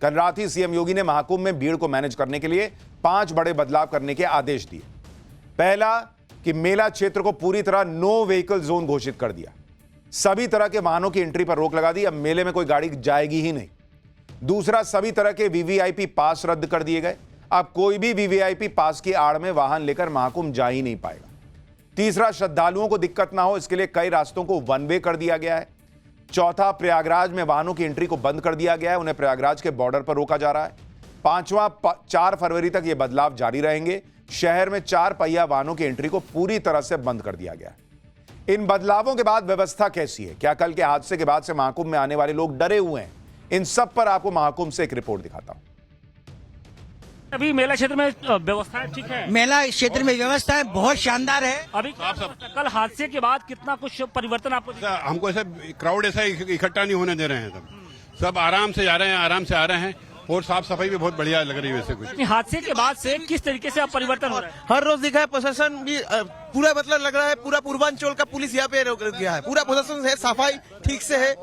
कल रात ही सीएम योगी ने महाकुंभ में भीड़ को मैनेज करने के लिए 5 बड़े बदलाव करने के आदेश दिए। पहला कि मेला क्षेत्र को पूरी तरह नो व्हीकल जोन घोषित कर दिया। सभी तरह के वाहनों की एंट्री पर रोक लगा दी। अब मेले में कोई गाड़ी जाएगी ही नहीं। दूसरा, सभी तरह के वीवीआईपी पास रद्द कर दिए गए। अब कोई भी वीवीआईपी पास की आड़ में वाहन लेकर महाकुंभ जा ही नहीं पाएगा। तीसरा, श्रद्धालुओं को दिक्कत ना हो इसके लिए कई रास्तों को वन वे कर दिया गया है। चौथा, प्रयागराज में वाहनों की एंट्री को बंद कर दिया गया है, उन्हें प्रयागराज के बॉर्डर पर रोका जा रहा है। पांचवा, 4 फरवरी तक ये बदलाव जारी रहेंगे। शहर में 4 पहिया वाहनों की एंट्री को पूरी तरह से बंद कर दिया गया है। इन बदलावों के बाद व्यवस्था कैसी है? क्या कल के हादसे के बाद से महाकुंभ में आने वाले लोग डरे हुए हैं? इन सब पर आपको महाकुंभ से एक रिपोर्ट दिखाता हूं। अभी मेला क्षेत्र में व्यवस्थाएं ठीक है? मेला क्षेत्र में व्यवस्थाएं बहुत शानदार है। अभी कल हादसे के बाद कितना कुछ परिवर्तन आपको दिखा? हमको ऐसा क्राउड ऐसा इकट्ठा नहीं होने दे रहे हैं। सब आराम से जा रहे हैं, आराम से आ रहे हैं और साफ सफाई भी बहुत बढ़िया लग रही है। वैसे कुछ हादसे के बाद से किस तरीके से अब परिवर्तन हो रहा है? हर रोज दिखा है प्रशासन भी पूरा मतलब लग रहा है पूरा पूर्वांचल का पुलिस यहाँ पे रोक गया है। पूरा प्रशासन है, सफाई ठीक से है।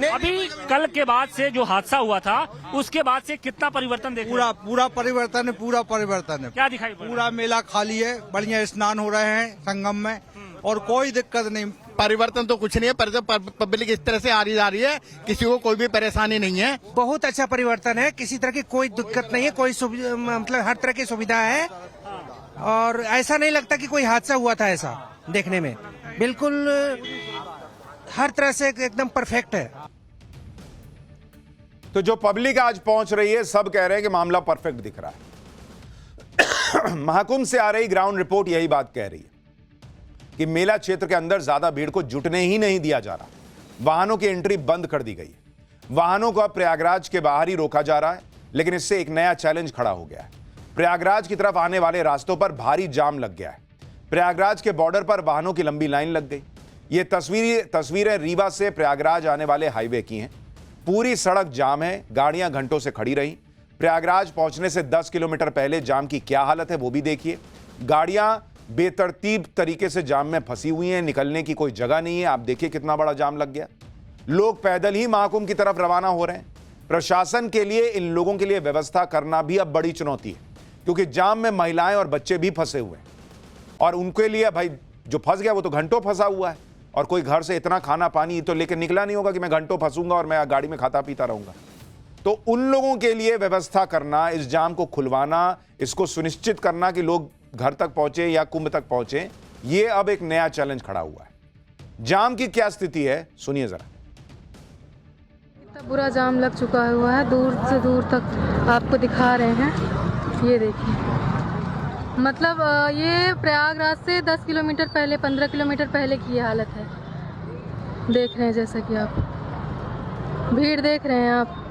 अभी कल के बाद से जो हादसा हुआ था उसके बाद से कितना परिवर्तन देख? पूरा परिवर्तन है। पूरा परिवर्तन है। क्या दिखाई पड़ा? पूरा मेला खाली है, बढ़िया स्नान हो रहे हैं संगम में और कोई दिक्कत नहीं। परिवर्तन तो कुछ नहीं है, पर पब्लिक इस तरह से आ रही जा रही है, किसी को कोई भी परेशानी नहीं है। बहुत अच्छा परिवर्तन है, किसी तरह की कोई दिक्कत नहीं है, कोई मतलब हर तरह की सुविधा है और ऐसा नहीं लगता कि कोई हादसा हुआ था। ऐसा देखने में बिल्कुल हर तरह से एकदम परफेक्ट है। तो जो पब्लिक आज पहुंच रही है सब कह रहे हैं कि मामला परफेक्ट दिख रहा है। महाकुंभ से आ रही ग्राउंड रिपोर्ट यही बात कह रही है कि मेला क्षेत्र के अंदर ज्यादा भीड़ को जुटने ही नहीं दिया जा रहा। वाहनों की एंट्री बंद कर दी गई है। वाहनों को अब प्रयागराज के बाहर ही रोका जा रहा है, लेकिन इससे एक नया चैलेंज खड़ा हो गया है। प्रयागराज की तरफ आने वाले रास्तों पर भारी जाम लग गया है। प्रयागराज के बॉर्डर पर वाहनों की लंबी लाइन लग गई। ये तस्वीरें रीवा से प्रयागराज आने वाले हाईवे की हैं। पूरी सड़क जाम है, गाड़ियां घंटों से खड़ी रही। प्रयागराज पहुंचने से 10 किलोमीटर पहले जाम की क्या हालत है वो भी देखिए। गाड़ियां बेतरतीब तरीके से जाम में फंसी हुई हैं, निकलने की कोई जगह नहीं है। आप देखिए कितना बड़ा जाम लग गया। लोग पैदल ही महाकुंभ की तरफ रवाना हो रहे हैं। प्रशासन के लिए इन लोगों के लिए व्यवस्था करना भी अब बड़ी चुनौती है, क्योंकि जाम में महिलाएं और बच्चे भी फंसे हुए हैं और उनके लिए भाई जो फंस गया वो तो घंटों फंसा हुआ है और कोई घर से इतना खाना पानी तो लेकर निकला नहीं होगा कि मैं घंटों फंसूंगा और मैं गाड़ी में खाता पीता रहूंगा। तो उन लोगों के लिए व्यवस्था करना, इस जाम को खुलवाना, इसको सुनिश्चित करना कि लोग घर तक पहुंचे या कुंभ तक पहुंचे, ये अब एक नया चैलेंज खड़ा हुआ है। जाम की क्या स्थिति है सुनिए जरा। इतना बुरा जाम लग चुका हुआ है, दूर से दूर तक आपको दिखा रहे हैं। ये देखिए, मतलब ये प्रयागराज से 10 किलोमीटर पहले, 15 किलोमीटर पहले की ये हालत है। देख रहे हैं जैसा कि आप भीड़ देख रहे हैं आप।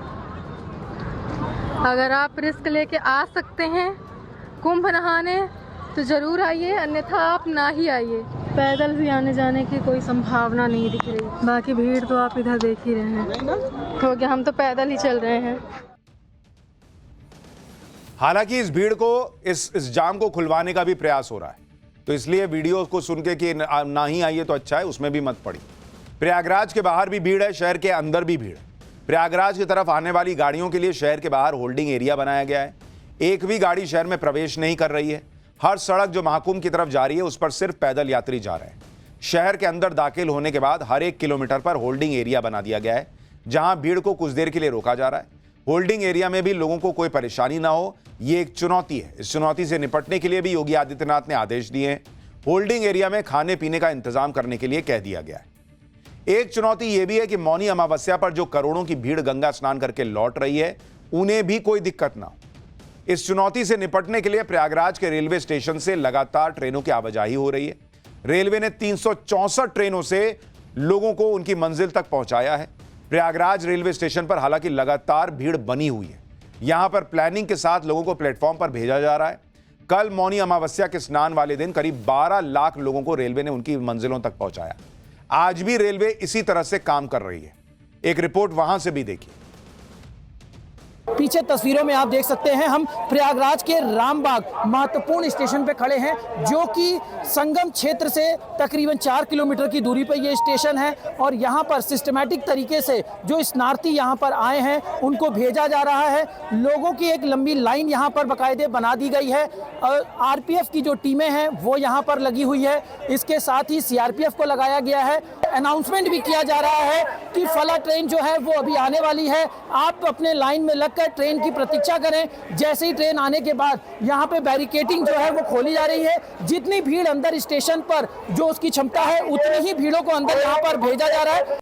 अगर आप रिस्क लेके आ सकते हैं कुंभ नहाने तो जरूर आइए, अन्यथा आप ना ही आइए। पैदल भी आने जाने की कोई संभावना नहीं दिख रही। बाकी भीड़ तो आप इधर देख ही रहे हैं, हो गया हम तो पैदल ही चल रहे हैं। हालांकि इस भीड़ को, इस जाम को खुलवाने का भी प्रयास हो रहा है, तो इसलिए वीडियो को सुन के कि ना ही आइए तो अच्छा है, उसमें भी मत पड़ी। प्रयागराज के बाहर भी भीड़ है, शहर के अंदर भी भीड़ है। प्रयागराज की तरफ आने वाली गाड़ियों के लिए शहर के बाहर होल्डिंग एरिया बनाया गया है। एक भी गाड़ी शहर में प्रवेश नहीं कर रही है। हर सड़क जो महाकुंभ की तरफ जा रही है उस पर सिर्फ पैदल यात्री जा रहे हैं। शहर के अंदर दाखिल होने के बाद हर 1 किलोमीटर पर होल्डिंग एरिया बना दिया गया है, जहां भीड़ को कुछ देर के लिए रोका जा रहा है। होल्डिंग एरिया में भी लोगों को कोई परेशानी ना हो, ये एक चुनौती है। इस चुनौती से निपटने के लिए भी योगी आदित्यनाथ ने आदेश दिए हैं। होल्डिंग एरिया में खाने पीने का इंतजाम करने के लिए कह दिया गया है। एक चुनौती यह भी है कि मौनी अमावस्या पर जो करोड़ों की भीड़ गंगा स्नान करके लौट रही है, उन्हें भी कोई दिक्कत ना हो। इस चुनौती से निपटने के लिए प्रयागराज के रेलवे स्टेशन से लगातार ट्रेनों की आवाजाही हो रही है। रेलवे ने 364 ट्रेनों से लोगों को उनकी मंजिल तक पहुंचाया है। प्रयागराज रेलवे स्टेशन पर हालांकि लगातार भीड़ बनी हुई है। यहां पर प्लानिंग के साथ लोगों को प्लेटफॉर्म पर भेजा जा रहा है। कल मौनी अमावस्या के स्नान वाले दिन करीब 12 लाख लोगों को रेलवे ने उनकी मंजिलों तक पहुंचाया। आज भी रेलवे इसी तरह से काम कर रही है। एक रिपोर्ट वहां से भी देखिए। पीछे तस्वीरों में आप देख सकते हैं हम प्रयागराज के रामबाग महत्वपूर्ण स्टेशन पे खड़े हैं, जो कि संगम क्षेत्र से तकरीबन 4 किलोमीटर की दूरी पर ये स्टेशन है। और यहाँ पर सिस्टमैटिक तरीके से जो स्नार्थी यहाँ पर आए हैं उनको भेजा जा रहा है। लोगों की एक लंबी लाइन यहाँ पर बाकायदे बना दी गई है। आरपीएफ की जो टीमें हैं वो यहाँ पर लगी हुई है। इसके साथ ही सीआरपीएफ को लगाया गया है। अनाउंसमेंट भी किया जा रहा है कि फला ट्रेन जो है वो अभी आने वाली है, आप अपने लाइन में लगकर ट्रेन की प्रतीक्षा करें। जैसे ही ट्रेन आने के बाद यहाँ पे बैरिकेडिंग जो है वो खोली जा रही है। जितनी भीड़ अंदर स्टेशन पर जो उसकी क्षमता है उतनी ही भीड़ों को अंदर यहाँ पर भेजा जा रहा है।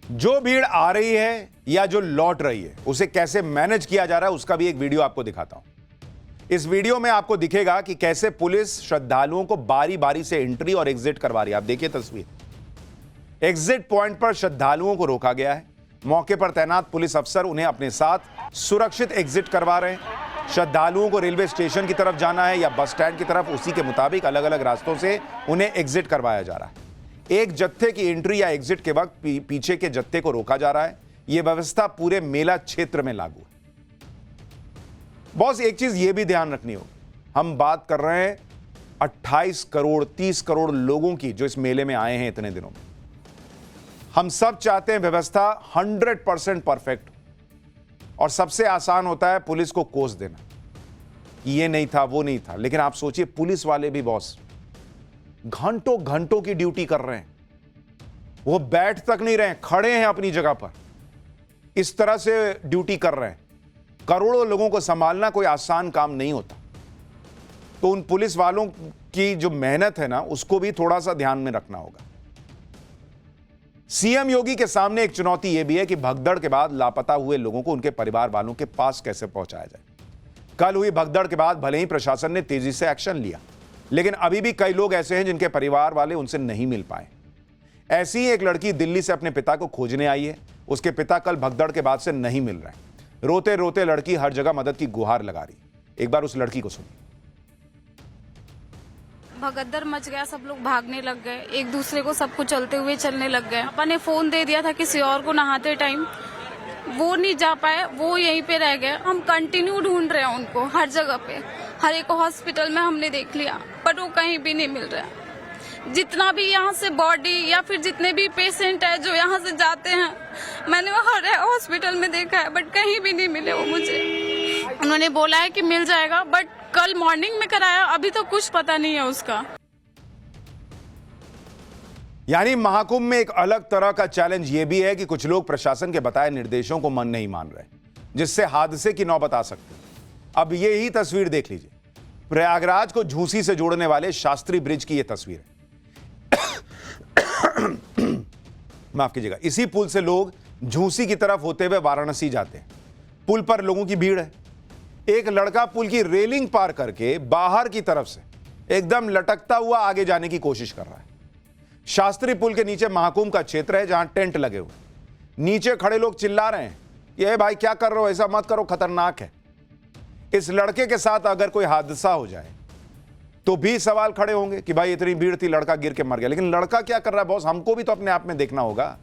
जो भीड़ आ रही है या जो लौट रही है उसे कैसे मैनेज किया जा रहा है उसका भी एक वीडियो आपको दिखाता हूं। इस वीडियो में आपको दिखेगा कि कैसे पुलिस श्रद्धालुओं को बारी बारी से एंट्री और एग्जिट करवा रही है। आप देखिए तस्वीर। एग्जिट पॉइंट पर श्रद्धालुओं को रोका गया है। मौके पर तैनात पुलिस अफसर उन्हें अपने साथ सुरक्षित एग्जिट करवा रहे हैं। श्रद्धालुओं को रेलवे स्टेशन की तरफ जाना है या बस स्टैंड की तरफ, उसी के मुताबिक अलग अलग रास्तों से उन्हें एग्जिट करवाया जा रहा है। एक जत्थे की एंट्री या एग्जिट के वक्त पीछे के जत्थे को रोका जा रहा है। यह व्यवस्था पूरे मेला क्षेत्र में लागू है। बॉस, एक चीज यह भी ध्यान रखनी होगी, हम बात कर रहे हैं 28 करोड़ 30 करोड़ लोगों की जो इस मेले में आए हैं इतने दिनों में। हम सब चाहते हैं व्यवस्था 100% परफेक्ट, और सबसे आसान होता है पुलिस को कोस देना, ये नहीं था वो नहीं था। लेकिन आप सोचिए, पुलिस वाले भी बॉस घंटों घंटों की ड्यूटी कर रहे हैं। वो बैठ तक नहीं रहे, खड़े हैं अपनी जगह पर, इस तरह से ड्यूटी कर रहे हैं। करोड़ों लोगों को संभालना कोई आसान काम नहीं होता। तो उन पुलिस वालों की जो मेहनत है ना, उसको भी थोड़ा सा ध्यान में रखना होगा। सीएम योगी के सामने एक चुनौती यह भी है कि भगदड़ के बाद लापता हुए लोगों को उनके परिवार वालों के पास कैसे पहुंचाया जाए। कल हुई भगदड़ के बाद भले ही प्रशासन ने तेजी से एक्शन लिया, लेकिन अभी भी कई लोग ऐसे हैं जिनके परिवार वाले उनसे नहीं मिल पाए। ऐसी ही एक लड़की दिल्ली से अपने पिता को खोजने आई है। उसके पिता कल भगदड़ के बाद से नहीं मिल रहे। रोते रोते लड़की हर जगह मदद की गुहार लगा रही। एक बार उस लड़की को सुनिए। भगदड़ मच गया, सब लोग भागने लग गए, एक दूसरे को सबको चलते हुए चलने लग गए। पापा ने फोन दे दिया था किसी और को नहाते टाइम, वो नहीं जा पाए, वो यहीं पे रह गए। हम कंटिन्यू ढूंढ रहे हैं उनको हर जगह पे, हर एक हॉस्पिटल में हमने देख लिया, बट वो कहीं भी नहीं मिल रहा। जितना भी यहाँ से बॉडी या फिर जितने भी पेशेंट है जो यहाँ से जाते हैं, मैंने वो हर हॉस्पिटल में देखा है, बट कहीं भी नहीं मिले वो मुझे। उन्होंने बोला है कि मिल जाएगा, बट कल मॉर्निंग में कराया, अभी तो कुछ पता नहीं है उसका। यानी महाकुंभ में एक अलग तरह का चैलेंज यह भी है कि कुछ लोग प्रशासन के बताए निर्देशों को मन नहीं मान रहे, जिससे हादसे की नौबत आ सकती है। अब यही तस्वीर देख लीजिए। प्रयागराज को झूसी से जोड़ने वाले शास्त्री ब्रिज की यह तस्वीर है। माफ कीजिएगा। इसी पुल से लोग झूसी की तरफ होते हुए वाराणसी जाते हैं। पुल पर लोगों की भीड़ है। एक लड़का पुल की रेलिंग पार करके बाहर की तरफ से एकदम लटकता हुआ आगे जाने की कोशिश कर रहा है। शास्त्री पुल के नीचे महाकुंभ का क्षेत्र है जहां टेंट लगे हुए। नीचे खड़े लोग चिल्ला रहे हैं, ये भाई क्या कर रहे हो, ऐसा मत करो, खतरनाक है। इस लड़के के साथ अगर कोई हादसा हो जाए तो भी सवाल खड़े होंगे कि भाई इतनी भीड़ थी, लड़का गिर के मर गया। लेकिन लड़का क्या कर रहा है बॉस, हमको भी तो अपने आप में देखना होगा।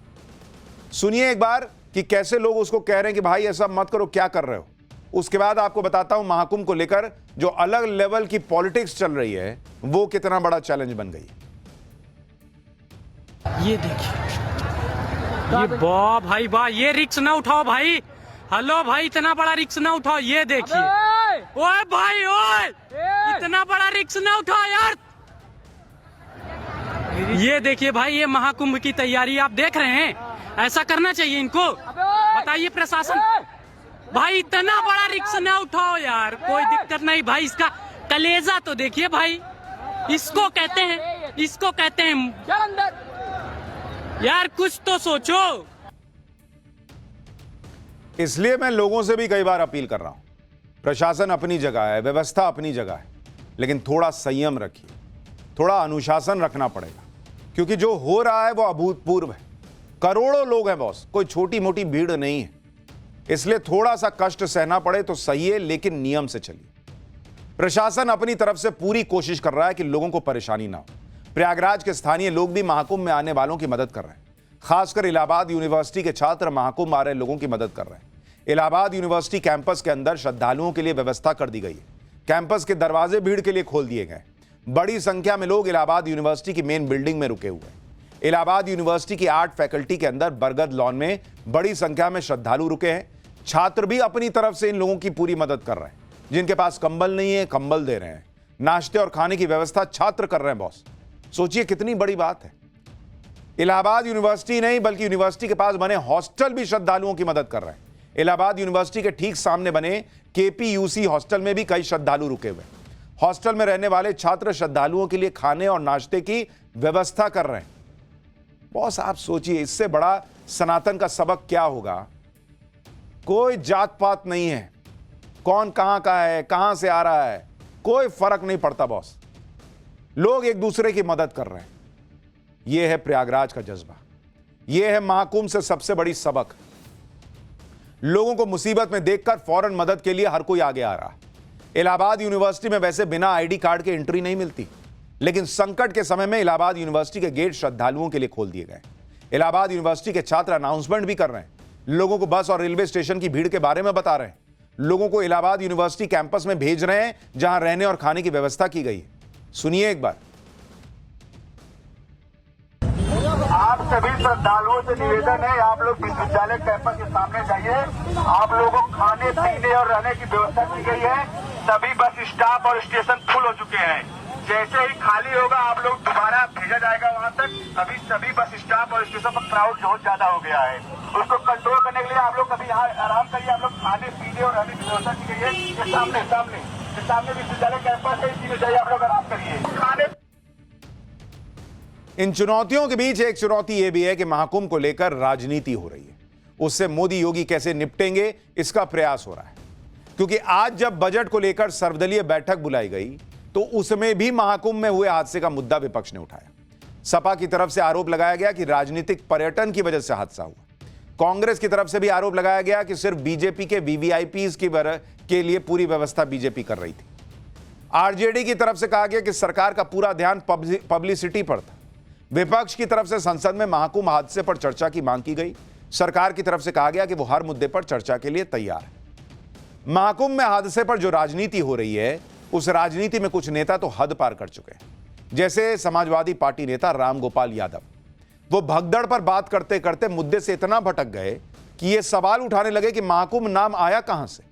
सुनिए एक बार कि कैसे लोग उसको कह रहे हैं कि भाई ऐसा मत करो, क्या कर रहे हो। उसके बाद आपको बताता हूं महाकुंभ को लेकर जो अलग लेवल की पॉलिटिक्स चल रही है वो कितना बड़ा चैलेंज बन गई। ये देखिए, ये वाह भाई वाह, ये रिक्स ना उठाओ भाई। हेलो भाई, इतना बड़ा रिक्स ना उठाओ। ये देखिए, ओए भाई ओए, इतना बड़ा रिक्स ना उठाओ यार। ये देखिए भाई, ये महाकुंभ की तैयारी आप देख रहे हैं, ऐसा करना चाहिए इनको। बताइए प्रशासन, भाई इतना बड़ा रिक्स ना उठाओ यार, कोई दिक्कत नहीं भाई। इसका कलेजा तो देखिए भाई, इसको कहते हैं, इसको कहते हैं यार, कुछ तो सोचो। इसलिए मैं लोगों से भी कई बार अपील कर रहा हूं, प्रशासन अपनी जगह है, व्यवस्था अपनी जगह है, लेकिन थोड़ा संयम रखिए, थोड़ा अनुशासन रखना पड़ेगा, क्योंकि जो हो रहा है वो अभूतपूर्व है। करोड़ों लोग हैं बॉस, कोई छोटी मोटी भीड़ नहीं है। इसलिए थोड़ा सा कष्ट सहना पड़े तो सही है, लेकिन नियम से चलिए। प्रशासन अपनी तरफ से पूरी कोशिश कर रहा है कि लोगों को परेशानी ना हो। प्रयागराज के स्थानीय लोग भी महाकुंभ में आने वालों की मदद कर रहे हैं। खासकर इलाहाबाद यूनिवर्सिटी के छात्र महाकुंभ आ रहे लोगों की मदद कर रहे हैं। इलाहाबाद यूनिवर्सिटी कैंपस के अंदर श्रद्धालुओं के लिए व्यवस्था कर दी गई है। कैंपस के दरवाजे भीड़ के लिए खोल दिए गए। बड़ी संख्या में लोग इलाहाबाद यूनिवर्सिटी की मेन बिल्डिंग में रुके हुए हैं। इलाहाबाद यूनिवर्सिटी की आर्ट फैकल्टी के अंदर बरगद लॉन में बड़ी संख्या में श्रद्धालु रुके हैं। छात्र भी अपनी तरफ से इन लोगों की पूरी मदद कर रहे हैं। जिनके पास कंबल नहीं है, कंबल दे रहे हैं। नाश्ते और खाने की व्यवस्था छात्र कर रहे हैं। बॉस, सोचिए कितनी बड़ी बात है। इलाहाबाद यूनिवर्सिटी नहीं बल्कि यूनिवर्सिटी के पास बने हॉस्टल भी श्रद्धालुओं की मदद कर रहे हैं। इलाहाबाद यूनिवर्सिटी के ठीक सामने बने केपीयूसी हॉस्टल में भी कई श्रद्धालु रुके हुए हैं। हॉस्टल में रहने वाले छात्र श्रद्धालुओं के लिए खाने और नाश्ते की व्यवस्था कर रहे हैं। बॉस, आप सोचिए इससे बड़ा सनातन का सबक क्या होगा। कोई जात पात नहीं है, कौन कहां का है, कहां से आ रहा है, कोई फर्क नहीं पड़ता। बॉस, लोग एक दूसरे की मदद कर रहे हैं। यह है प्रयागराज का जज्बा। यह है महाकुंभ से सबसे बड़ी सबक। लोगों को मुसीबत में देखकर फौरन मदद के लिए हर कोई आगे आ रहा। इलाहाबाद यूनिवर्सिटी में वैसे बिना आईडी कार्ड के एंट्री नहीं मिलती, लेकिन संकट के समय में इलाहाबाद यूनिवर्सिटी के गेट श्रद्धालुओं के लिए खोल दिए गए। इलाहाबाद यूनिवर्सिटी के छात्र अनाउंसमेंट भी कर रहे हैं। लोगों को बस और रेलवे स्टेशन की भीड़ के बारे में बता रहे हैं। लोगों को इलाहाबाद यूनिवर्सिटी कैंपस में भेज रहे हैं जहां रहने और खाने की व्यवस्था की गई है। सुनिए एक बार। आप सभी श्रद्धालुओं से निवेदन है, आप लोग विश्वविद्यालय कैंपस के सामने जाइए। आप लोगों को खाने पीने और रहने की व्यवस्था की गई है। सभी बस स्टॉप और स्टेशन फुल हो चुके हैं। जैसे ही खाली होगा आप लोग दोबारा भेजा जाएगा वहां तक। अभी सभी बस स्टॉप और स्टेशन पर क्राउड बहुत ज्यादा हो गया है। उसको कंट्रोल करने के लिए आप लोग कभी यहाँ आराम करिए। आप लोग खाने पीने और रहने की व्यवस्था की गई है। ये सामने विश्वविद्यालय कैंपस है, इसी में जाइए, आप लोग आराम करिए। खाने इन चुनौतियों के बीच एक चुनौती यह भी है कि महाकुंभ को लेकर राजनीति हो रही है। उससे मोदी योगी कैसे निपटेंगे, इसका प्रयास हो रहा है। क्योंकि आज जब बजट को लेकर सर्वदलीय बैठक बुलाई गई तो उसमें भी महाकुंभ में हुए हादसे का मुद्दा विपक्ष ने उठाया। सपा की तरफ से आरोप लगाया गया कि राजनीतिक पर्यटन की वजह से हादसा हुआ। कांग्रेस की तरफ से भी आरोप लगाया गया कि सिर्फ बीजेपी के वीवीआईपीज के लिए पूरी व्यवस्था बीजेपी कर रही थी। आरजेडी की तरफ से कहा गया कि सरकार का पूरा ध्यान पब्लिसिटी पर था। विपक्ष की तरफ से संसद में महाकुंभ हादसे पर चर्चा की मांग की गई। सरकार की तरफ से कहा गया कि वो हर मुद्दे पर चर्चा के लिए तैयार है। महाकुंभ में हादसे पर जो राजनीति हो रही है, उस राजनीति में कुछ नेता तो हद पार कर चुके हैं। जैसे समाजवादी पार्टी नेता रामगोपाल यादव, वो भगदड़ पर बात करते करते मुद्दे से इतना भटक गए कि ये सवाल उठाने लगे कि महाकुंभ नाम आया कहां से,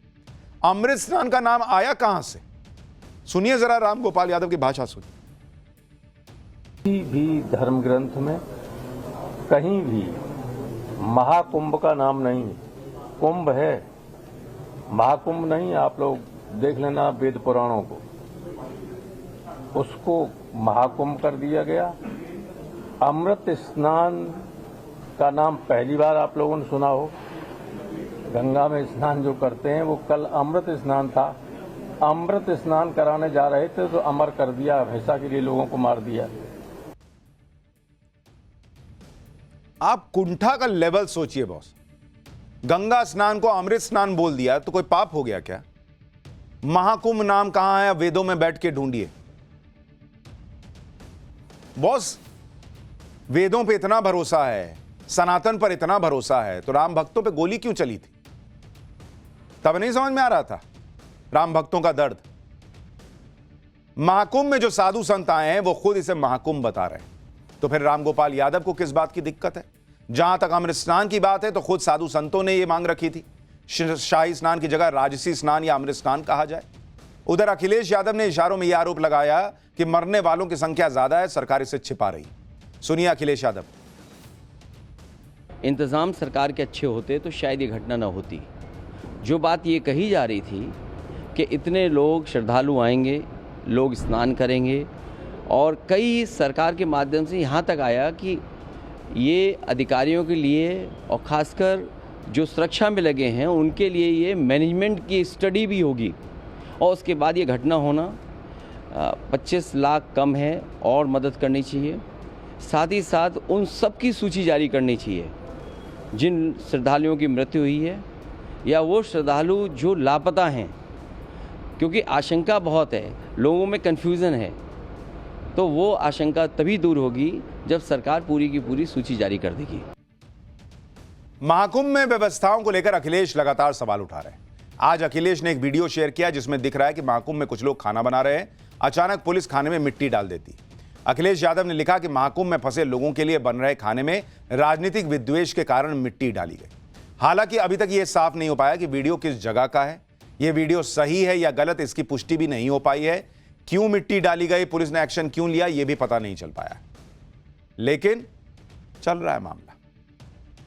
अमृत स्नान का नाम आया कहां से। सुनिए जरा रामगोपाल यादव की भाषा सुनिए। किसी भी धर्म ग्रंथ में कहीं भी महाकुंभ का नाम नहीं। कुंभ है, महाकुंभ नहीं। आप लोग देख लेना वेद पुराणों को, उसको महाकुंभ कर दिया गया। अमृत स्नान का नाम पहली बार आप लोगों ने सुना हो। गंगा में स्नान जो करते हैं वो कल अमृत स्नान था। अमृत स्नान कराने जा रहे थे तो अमर कर दिया, हमेशा के लिए लोगों को मार दिया। आप कुंठा का लेवल सोचिए बॉस। गंगा स्नान को अमृत स्नान बोल दिया तो कोई पाप हो गया क्या? महाकुंभ नाम कहां है, वेदों में बैठ के ढूंढिए। बॉस, वेदों पे इतना भरोसा है, सनातन पर इतना भरोसा है, तो राम भक्तों पे गोली क्यों चली थी? तब नहीं समझ में आ रहा था राम भक्तों का दर्द। महाकुंभ में जो साधु संत आए हैं वो खुद इसे महाकुंभ बता रहे हैं, तो फिर रामगोपाल यादव को किस बात की दिक्कत है? जहां तक अमृत स्नान की बात है तो खुद साधु संतों ने यह मांग रखी थी शाही स्नान की जगह राजसी स्नान या अमृत स्नान कहा जाए। उधर अखिलेश यादव ने इशारों में यह आरोप लगाया कि मरने वालों की संख्या ज्यादा है, सरकार इसे छिपा रही। सुनिए अखिलेश यादव। इंतजाम सरकार के अच्छे होते तो शायद ये घटना न होती। जो बात ये कही जा रही थी कि इतने लोग श्रद्धालु आएंगे, लोग स्नान करेंगे, और कई सरकार के माध्यम से यहाँ तक आया कि ये अधिकारियों के लिए और ख़ासकर जो सुरक्षा में लगे हैं उनके लिए ये मैनेजमेंट की स्टडी भी होगी, और उसके बाद ये घटना होना 25 लाख कम है और मदद करनी चाहिए। साथ ही साथ उन सब की सूची जारी करनी चाहिए जिन श्रद्धालुओं की मृत्यु हुई है या वो श्रद्धालु जो लापता हैं, क्योंकि आशंका बहुत है, लोगों में कन्फ्यूज़न है। तो वो आशंका तभी दूर होगी जब सरकार पूरी की पूरी सूची जारी कर देगी। महाकुंभ में व्यवस्थाओं को लेकर अखिलेश लगातार सवाल उठा रहे हैं। आज अखिलेश ने एक वीडियो शेयर किया जिसमें दिख रहा है कि महाकुंभ में कुछ लोग खाना बना रहे हैं, अचानक पुलिस खाने में मिट्टी डाल देती। अखिलेश यादव ने लिखा कि महाकुंभ में फंसे लोगों के लिए बन रहे खाने में राजनीतिक विद्वेष के कारण मिट्टी डाली गई। हालांकि अभी तक यह साफ नहीं हो पाया कि वीडियो किस जगह का है, यह वीडियो सही है या गलत, इसकी पुष्टि भी नहीं हो पाई है। क्यों मिट्टी डाली गई, पुलिस ने एक्शन क्यों लिया, यह भी पता नहीं चल पाया, लेकिन चल रहा है मामला।